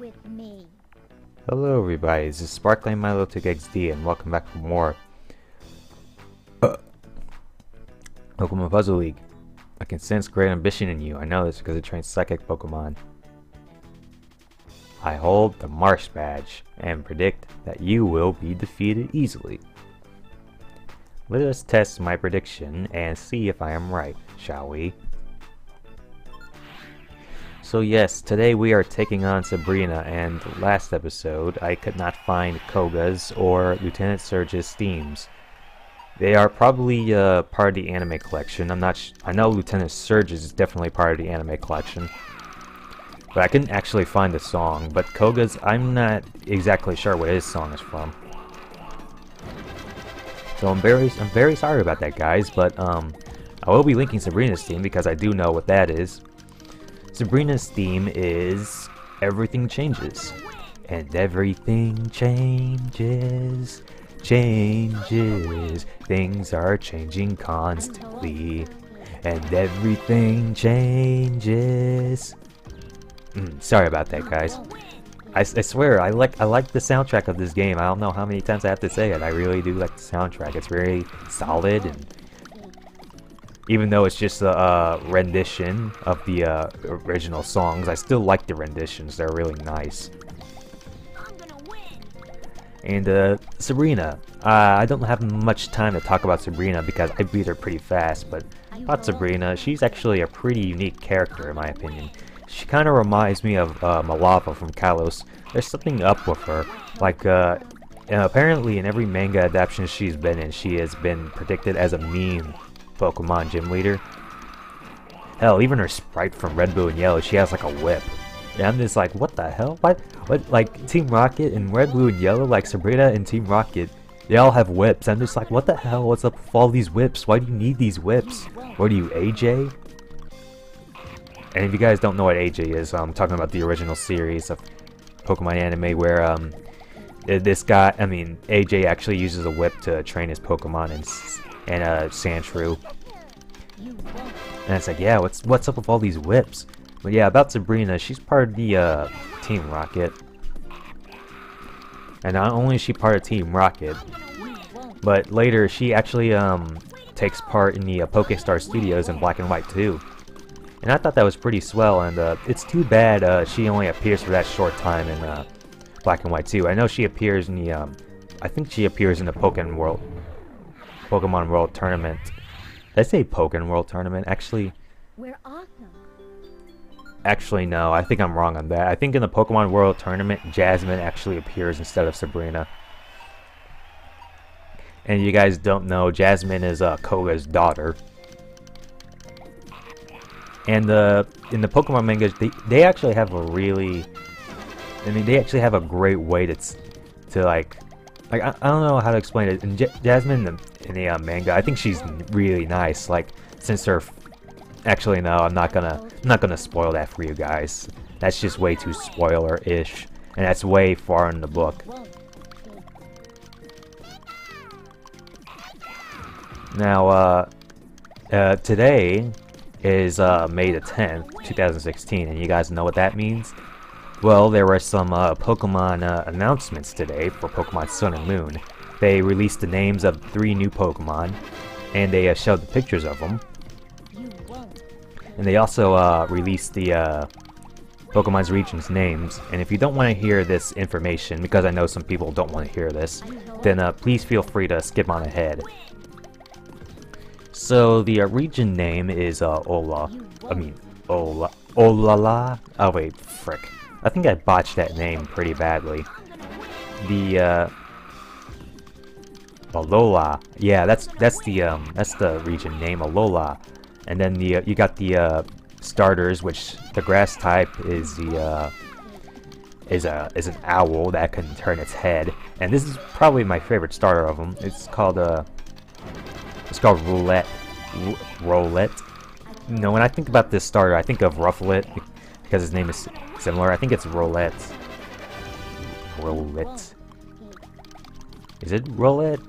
with me. Hello everybody, this is SparklingMiloticXD and welcome back for more Pokemon Puzzle League. I can sense great ambition in you. I know this because it trains psychic Pokemon. I hold the Marsh badge and predict that you will be defeated easily. Let us test my prediction and see if I am right, shall we? So yes, today we are taking on Sabrina, and last episode I could not find Koga's or Lieutenant Surge's themes. They are probably part of the anime collection. I know Lieutenant Surge's is definitely part of the anime collection. But I couldn't actually find the song, but Koga's, I'm not exactly sure what his song is from. So I'm very sorry about that, guys, but I will be linking Sabrina's theme because I do know what that is. Sabrina's theme is Everything Changes. And everything changes. Things are changing constantly. And everything changes. Sorry about that, guys. I swear, I like the soundtrack of this game. I don't know how many times I have to say it. I really do like the soundtrack. It's very solid, and even though it's just a rendition of the original songs, I still like the renditions. They're really nice. And Sabrina. I don't have much time to talk about Sabrina because I beat her pretty fast, but about Sabrina, she's actually a pretty unique character in my opinion. She kind of reminds me of Malava from Kalos. There's something up with her. Like, apparently in every manga adaptation she's been in, she has been predicted as a mean Pokemon gym leader. Hell, even her sprite from Red, Blue, and Yellow, she has like a whip. And I'm just like, what the hell? What? Like, Team Rocket and Red, Blue, and Yellow, like Sabrina and Team Rocket, they all have whips. I'm just like, what the hell? What's up with all these whips? Why do you need these whips? What are you, AJ? And if you guys don't know what AJ is, I'm talking about the original series of Pokemon anime where this guy, AJ actually uses a whip to train his Pokemon and Sandshrew. And it's like, yeah, what's up with all these whips? But yeah, about Sabrina, she's part of the Team Rocket. And not only is she part of Team Rocket, but later she actually takes part in the Pokestar Studios in Black and White too. And I thought that was pretty swell, and it's too bad she only appears for that short time in Black and White 2. I know she appears in the, I think she appears in the Pokemon World Tournament. Did I say Pokemon World Tournament? Actually, no, I think I'm wrong on that. I think in the Pokemon World Tournament, Jasmine actually appears instead of Sabrina. And you guys don't know, Jasmine is Koga's daughter. And in the Pokemon mangas, they actually have a really, they actually have a great way to like I don't know how to explain it. And Jasmine in the manga, I think she's really nice. Like, since her, actually no, I'm not gonna spoil that for you guys. That's just way too spoiler-ish, and that's way far in the book. Now, today is May the 10th, 2016, and you guys know what that means? Well, there were some Pokemon announcements today for Pokemon Sun and Moon. They released the names of 3 new Pokemon, and they showed the pictures of them. And they also released the Pokemon's region's names. And if you don't want to hear this information, because I know some people don't want to hear this, then please feel free to skip on ahead. So the region name is Olala. Oh wait, frick. I think I botched that name pretty badly. The Alola. Yeah, that's the region name, Alola. And then you got the starters, which the grass type is is an owl that can turn its head. And this is probably my favorite starter of them. It's called Roulette. Roulette. No, when I think about this starter, I think of Rufflet because his name is similar. I think it's Roulette. Roulette. Is it Roulette?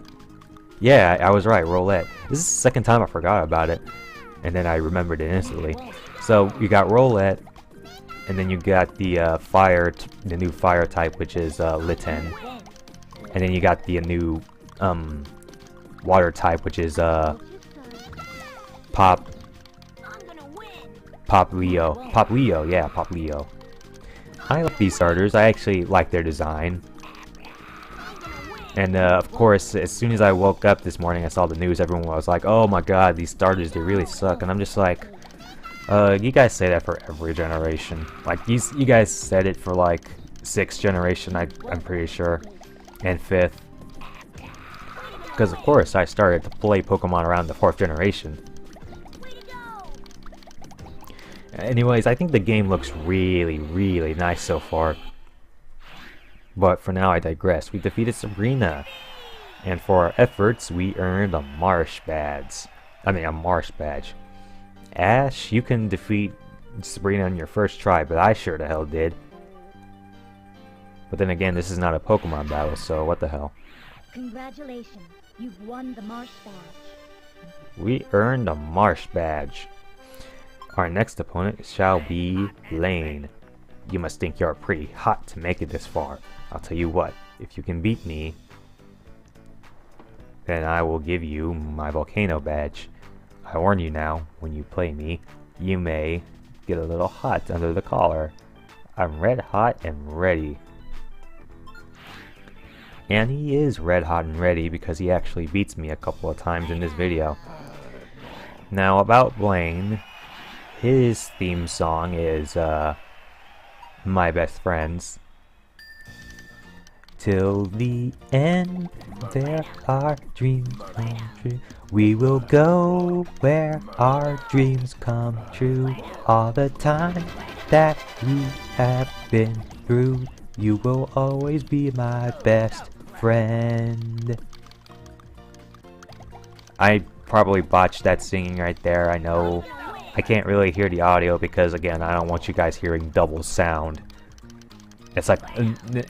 Yeah, I was right, Roulette. This is the second time I forgot about it, and then I remembered it instantly. So you got Roulette, and then you got the the new fire type, which is Litten, and then you got the new water type, which is Pop Leo, yeah, Pop Leo. I like these starters. I actually like their design. And of course, as soon as I woke up this morning, I saw the news. Everyone was like, "Oh my God, these starters, they really suck." And I'm just like, you guys say that for every generation. Like you guys said it for like 6th generation, I'm pretty sure, and 5th. Because of course, I started to play Pokemon around the 4th generation. Anyways, I think the game looks really, really nice so far. But for now, I digress. We defeated Sabrina, and for our efforts, we earned a marsh badge. Ash, you can defeat Sabrina on your first try, but I sure the hell did. But then again, this is not a Pokemon battle, so what the hell. Congratulations, you've won the marsh badge. We earned a marsh badge. Our next opponent shall be Blaine. You must think you're pretty hot to make it this far. I'll tell you what, if you can beat me, then I will give you my volcano badge. I warn you now, when you play me, you may get a little hot under the collar. I'm red hot and ready. And he is red hot and ready because he actually beats me a couple of times in this video. Now about Blaine, his theme song is My Best Friends. Till the end, there are dreams come true. We will go where our dreams come true. All the time that we have been through, you will always be my best friend. I probably botched that singing right there, I know. I can't really hear the audio because, again, I don't want you guys hearing double sound. It's like,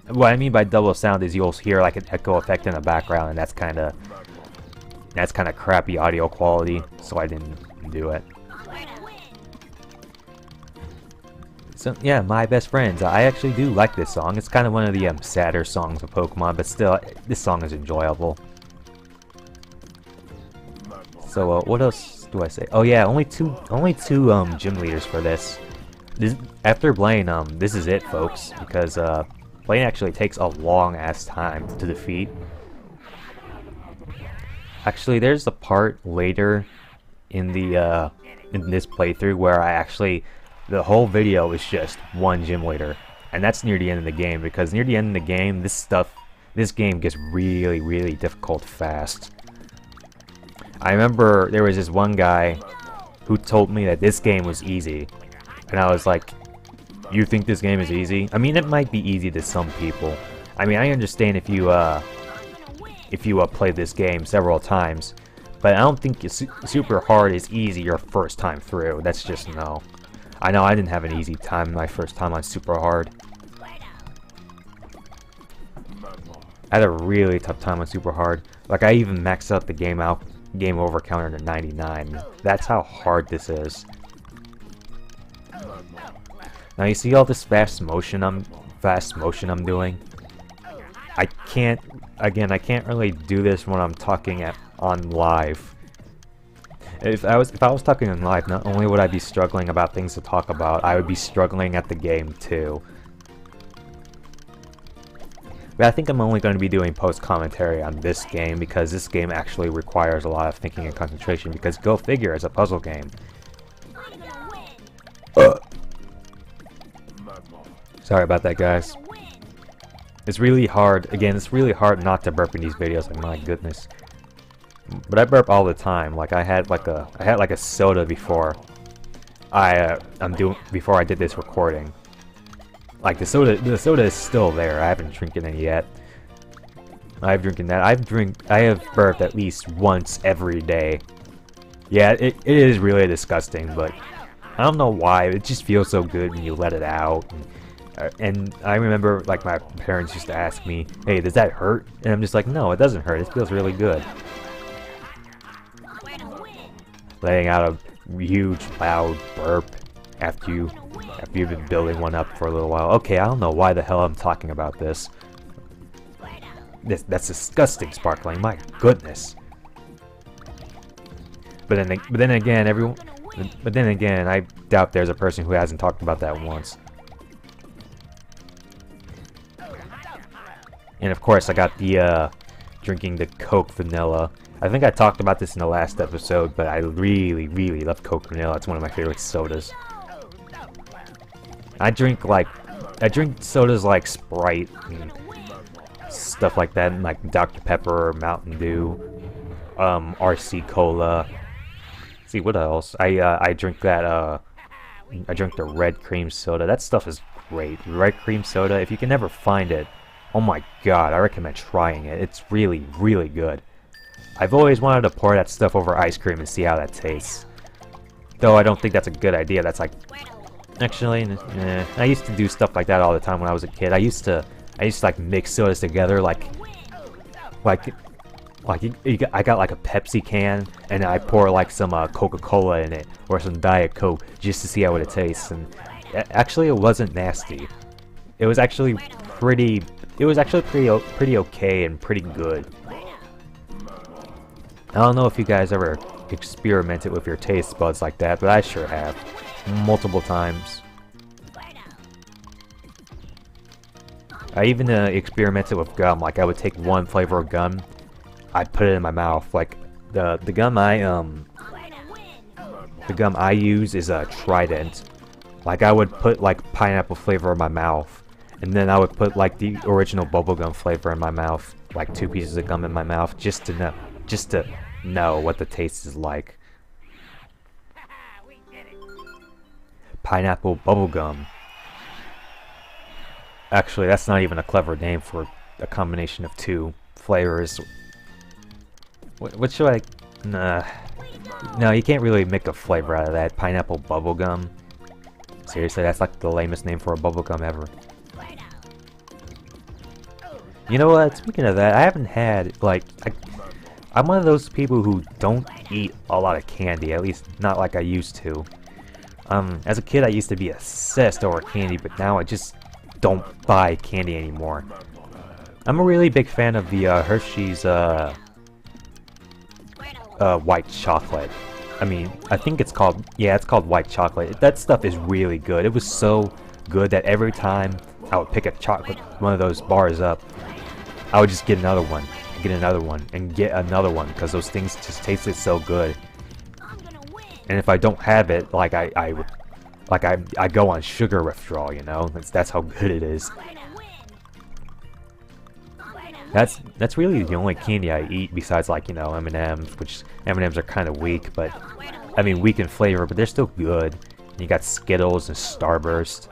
what I mean by double sound is you'll hear like an echo effect in the background, and that's kind of crappy audio quality, so I didn't do it. So yeah, My Best Friends. I actually do like this song. It's kind of one of the sadder songs of Pokemon, but still, this song is enjoyable. So what else do I say? Oh yeah, only two gym leaders for this. After Blaine, this is it, folks, because Blaine actually takes a long-ass time to defeat. Actually, there's a part later in the in this playthrough where the whole video is just one gym leader, and that's near the end of the game, because near the end of the game, this game gets really, really difficult fast. I remember there was this one guy who told me that this game was easy. And I was like, you think this game is easy? I mean, it might be easy to some people. I mean, I understand if you play this game several times, but I don't think super hard is easy your first time through. That's just no. I know I didn't have an easy time my first time on super hard. I had a really tough time on super hard. Like, I even maxed out the game over counter to 99. That's how hard this is. Now you see all this fast motion I'm doing. I can't really do this when I'm talking on live. If I was talking on live, not only would I be struggling about things to talk about, I would be struggling at the game too. But I think I'm only going to be doing post-commentary on this game because this game actually requires a lot of thinking and concentration, because go figure, it's a puzzle game. Sorry about that, guys. It's really hard. Again, it's really hard not to burp in these videos. Like, my goodness. But I burp all the time. Like, I had like a soda before before I did this recording. Like, the soda is still there. I haven't drinking any yet. I've drinking that. I have burped at least once every day. Yeah, it is really disgusting, but I don't know why. It just feels so good when you let it out. And I remember, like, my parents used to ask me, "Hey, does that hurt?" And I'm just like, "No, it doesn't hurt. It feels really good." Letting out a huge, loud burp. after you've been building one up for a little while. Okay, I don't know why the hell I'm talking about this. That's disgusting, Sparkling. My goodness. But then again, I doubt there's a person who hasn't talked about that once. And of course, I got the drinking the Coke vanilla. I think I talked about this in the last episode, but I really, really love Coke vanilla. It's one of my favorite sodas. I drink sodas like Sprite and stuff like that, and like Dr. Pepper or Mountain Dew, RC Cola. See what else? I drink that. I drink the red cream soda. That stuff is great. Red cream soda. If you can never find it, oh my god, I recommend trying it. It's really, really good. I've always wanted to pour that stuff over ice cream and see how that tastes. Though I don't think that's a good idea. That's like, actually, I used to do stuff like that all the time when I was a kid. I used to like mix sodas together, I got like a Pepsi can, and I pour like some Coca-Cola in it, or some Diet Coke, just to see how it tastes. And actually, it wasn't nasty. It was actually pretty okay and pretty good. I don't know if you guys ever experimented with your taste buds like that, but I sure have. Multiple times. I even experimented with gum. Like, I would take one flavor of gum, I'd put it in my mouth. Like, the gum I use is a Trident. Like, I would put like pineapple flavor in my mouth, and then I would put like the original bubblegum flavor in my mouth, like 2 pieces of gum in my mouth, just to know what the taste is like. Pineapple bubblegum. Actually, that's not even a clever name for a combination of 2 flavors. What should I... Nah. No, you can't really make a flavor out of that. Pineapple bubblegum. Seriously, that's like the lamest name for a bubblegum ever. You know what? Speaking of that, I haven't had, like... I'm one of those people who don't eat a lot of candy. At least, not like I used to. As a kid, I used to be obsessed over candy, but now I just don't buy candy anymore. I'm a really big fan of the Hershey's white chocolate. I mean, I think it's called, yeah, it's called white chocolate. That stuff is really good. It was so good that every time I would pick a chocolate, one of those bars up, I would just get another one, and get another one, and get another one, because those things just tasted so good. And if I don't have it, like I go on sugar withdrawal, you know. That's how good it is. That's really the only candy I eat besides, like, you know, M&M's, which M&M's are kind of weak, but I mean weak in flavor, but they're still good. And you got Skittles and Starburst.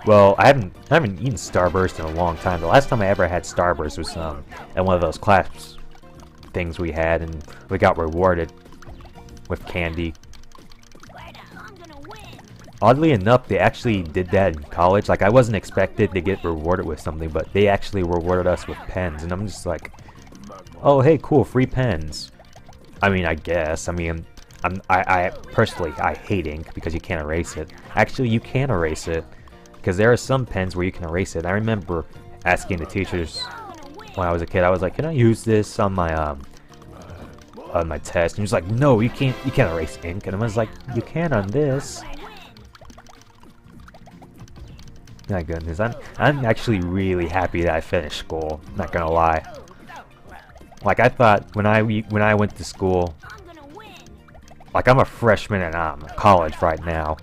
Well, I haven't eaten Starburst in a long time. The last time I ever had Starburst was at one of those class things we had, and we got rewarded with candy. Oddly enough, they actually did that in college. Like, I wasn't expected to get rewarded with something, but they actually rewarded us with pens, and I'm just like, oh, hey, cool, free pens. I mean, I guess. I mean, I personally, I hate ink because you can't erase it. Actually, you can erase it, because there are some pens where you can erase it. I remember asking the teachers when I was a kid. I was like, can I use this on my test? And he was like, no, you can't erase ink. And I was like, you can on this. My goodness, I'm actually really happy that I finished school. Not gonna lie. Like, I thought when I went to school, like, I'm a freshman and I'm in college right now.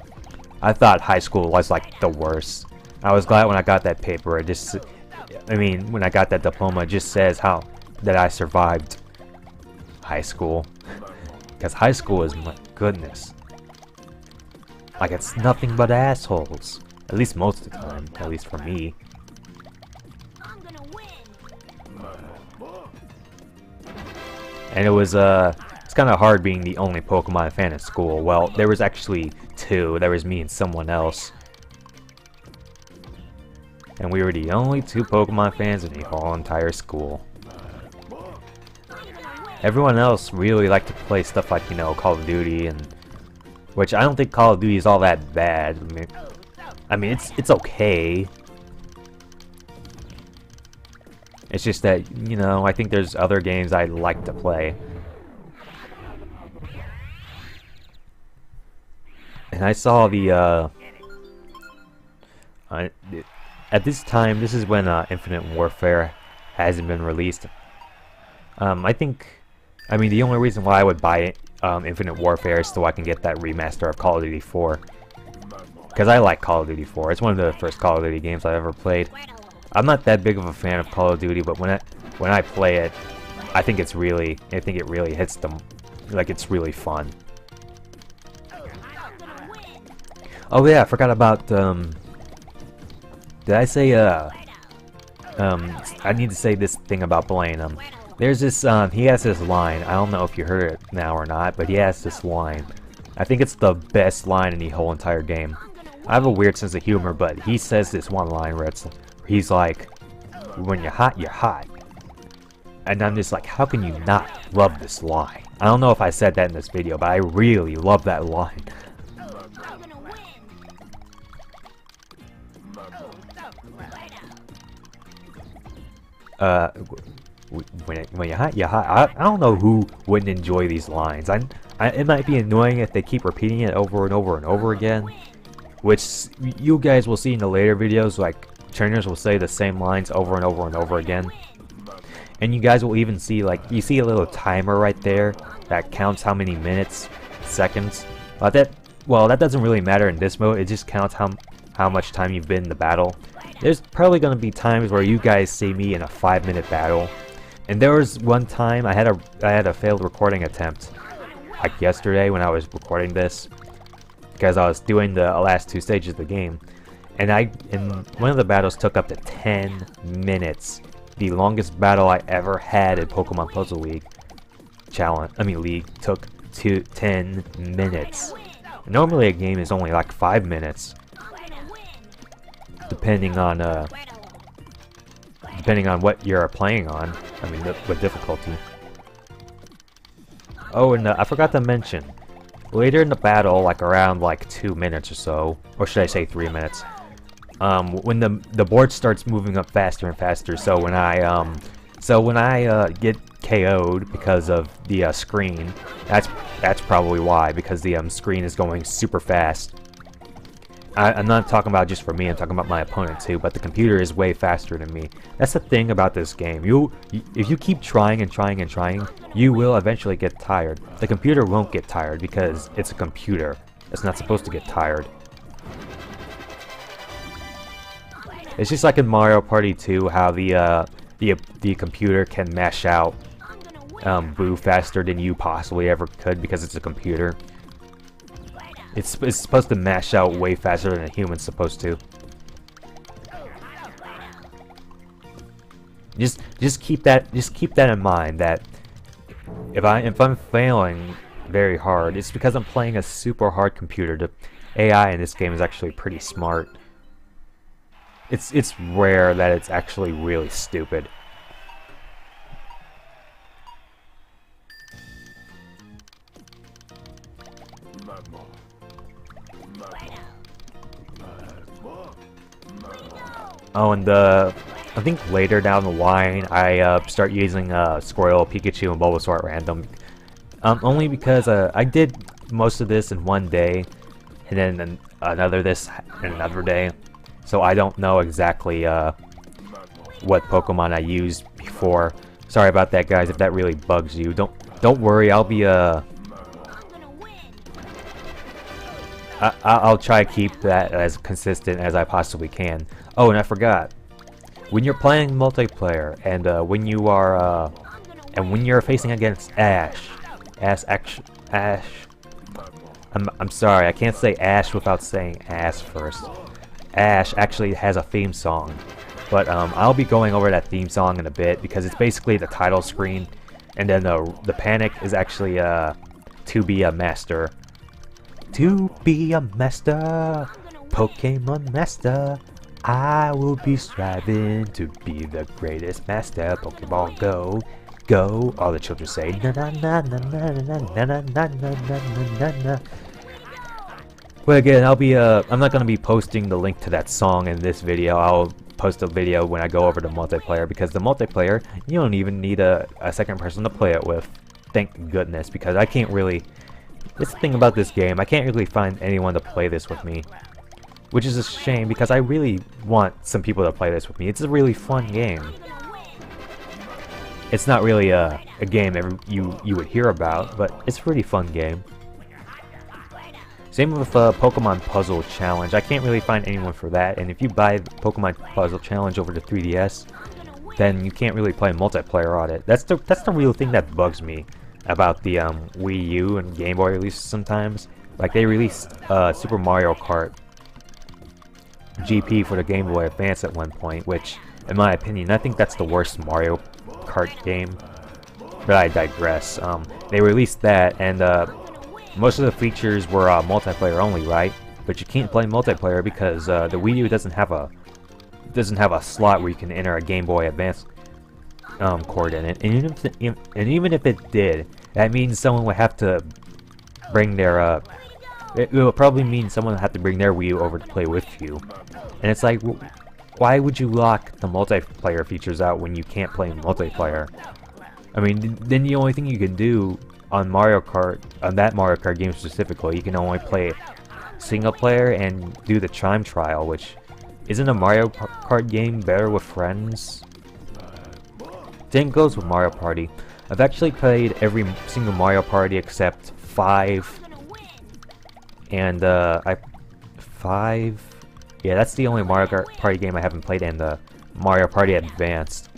I thought high school was like the worst. I was glad when I got that paper. When I got that diploma, it just says that I survived high school. Because high school is, my goodness, like, it's nothing but assholes. At least most of the time, at least for me. And it was, it's kind of hard being the only Pokemon fan in school. Well, there was actually 2. There was me and someone else. And we were the only 2 Pokemon fans in the whole entire school. Everyone else really liked to play stuff like, you know, Call of Duty and which I don't think Call of Duty is all that bad. I mean it's okay. It's just that, you know, I think there's other games I'd like to play. And I saw the at this time, this is when Infinite Warfare hasn't been released. I mean, the only reason why I would buy Infinite Warfare is so I can get that remaster of Call of Duty 4. Because I like Call of Duty 4. It's one of the first Call of Duty games I've ever played. I'm not that big of a fan of Call of Duty, but when I play it, I think it really hits them, like it's really fun. Oh yeah, I forgot about did I say I need to say this thing about Blaine. There's this he has this line. I don't know if you heard it now or not, but he has this line. I think it's the best line in the whole entire game. I have a weird sense of humor, but he says this one line where he's like, when you're hot, you're hot. And I'm just like, how can you not love this line? I don't know if I said that in this video, but I really love that line. When you're hot, you're hot. I don't know who wouldn't enjoy these lines. It might be annoying if they keep repeating it over and over and over again, which you guys will see in the later videos. Like, trainers will say the same lines over and over and over again. And you guys will even see, like, you see a little timer right there that counts how many minutes, seconds. That doesn't really matter in this mode. It just counts how much time you've been in the battle. There's probably going to be times where you guys see me in a 5-minute battle. And there was one time I had a failed recording attempt, like yesterday when I was recording this, because I was doing the last 2 stages of the game. And one of the battles took up to 10 minutes. The longest battle I ever had in Pokemon Puzzle League League took 10 minutes. Normally a game is only like 5 minutes, depending on what you're playing on. I mean, what difficulty. Oh, and I forgot to mention, later in the battle, like around like 2 minutes or so, or should I say 3 minutes, when the board starts moving up faster and faster. So when I get KO'd because of the screen, that's probably why, because the screen is going super fast. I'm not talking about just for me, I'm talking about my opponent too, but the computer is way faster than me. That's the thing about this game. If you keep trying and trying and trying, you will eventually get tired. The computer won't get tired because it's a computer. It's not supposed to get tired. It's just like in Mario Party 2, how the computer can mash out Boo faster than you possibly ever could because it's a computer. It's supposed to mash out way faster than a human's supposed to. Just keep that in mind, that if I'm failing very hard, it's because I'm playing a super hard computer. The AI in this game is actually pretty smart. It's rare that it's actually really stupid. Oh, and I think later down the line, I start using Squirtle, Pikachu, and Bulbasaur at random. Only because I did most of this in one day, and then another day. So I don't know exactly what Pokemon I used before. Sorry about that, guys. If that really bugs you, don't worry. I'll be I'll try to keep that as consistent as I possibly can. Oh, and I forgot. When you're playing multiplayer, and when you're facing against Ash. I'm sorry, I can't say Ash without saying ass first. Ash actually has a theme song, but I'll be going over that theme song in a bit because it's basically the title screen, and then the panic is actually to be a master. To be a master, Pokemon master, I will be striving to be the greatest master. Pokemon Go, go. All the children say na na na na na na na na na na na na. But again, I'm not gonna be posting the link to that song in this video. I'll post a video when I go over to multiplayer, because the multiplayer, you don't even need a second person to play it with. Thank goodness, because I can't really... That's the thing about this game, I can't really find anyone to play this with me. Which is a shame, because I really want some people to play this with me. It's a really fun game. It's not really a game you would hear about, but it's a pretty fun game. Same with Pokemon Puzzle Challenge. I can't really find anyone for that, and if you buy the Pokemon Puzzle Challenge over to 3DS, then you can't really play multiplayer on it. That's the real thing that bugs me about the Wii U and Game Boy releases sometimes. Like, they released Super Mario Kart GP for the Game Boy Advance at one point, which, in my opinion, I think that's the worst Mario Kart game. But I digress. They released that, and most of the features were multiplayer only, right? But you can't play multiplayer because the Wii U doesn't have a slot where you can enter a Game Boy Advance cord in it. And even if it did, that means someone would have to bring their it will probably mean someone would have to bring their Wii U over to play with you. And it's like, why would you lock the multiplayer features out when you can't play multiplayer? I mean, then the only thing you can do on Mario Kart, on that Mario Kart game specifically, you can only play single player and do the time trial, which isn't a Mario Kart game better with friends? Same goes with Mario Party. I've actually played every single Mario Party except 5, and yeah, that's the only Mario Party game I haven't played, and the Mario Party Advanced.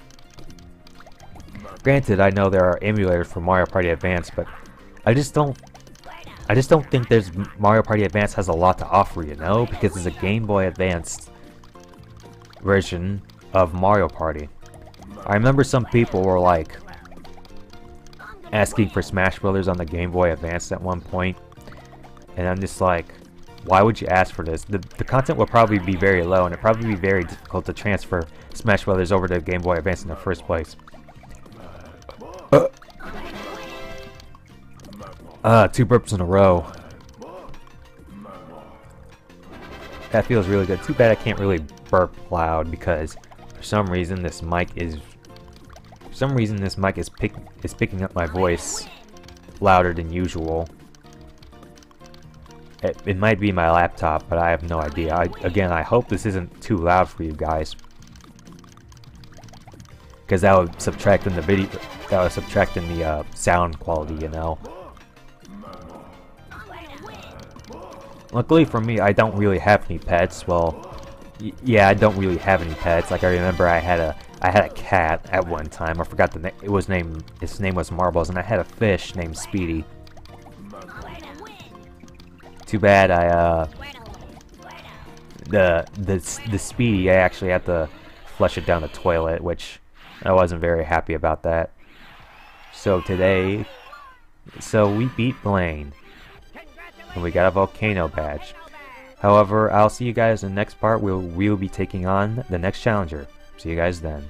Granted, I know there are emulators for Mario Party Advance, but I just don't think Mario Party Advance has a lot to offer, you know, because it's a Game Boy Advanced version of Mario Party. I remember some people were like asking for Smash Brothers on the Game Boy Advance at one point, and I'm just like, why would you ask for this? The content would probably be very low, and it'd probably be very difficult to transfer Smash Brothers over to Game Boy Advance in the first place. 2 burps in a row. That feels really good. Too bad I can't really burp loud, because for some reason this mic is picking up my voice louder than usual. It might be my laptop, but I have no idea. Again, I hope this isn't too loud for you guys, because that would subtract in the video. That would subtract in the sound quality, you know. Luckily for me, I don't really have any pets. Well, yeah, I don't really have any pets. Like, I remember I had a cat at one time. I forgot the name. Its name was Marbles, and I had a fish named Speedy. Too bad the Speedy, I actually had to flush it down the toilet, which I wasn't very happy about that. So we beat Blaine, and we got a volcano badge. However, I'll see you guys in the next part where we'll be taking on the next challenger. See you guys then.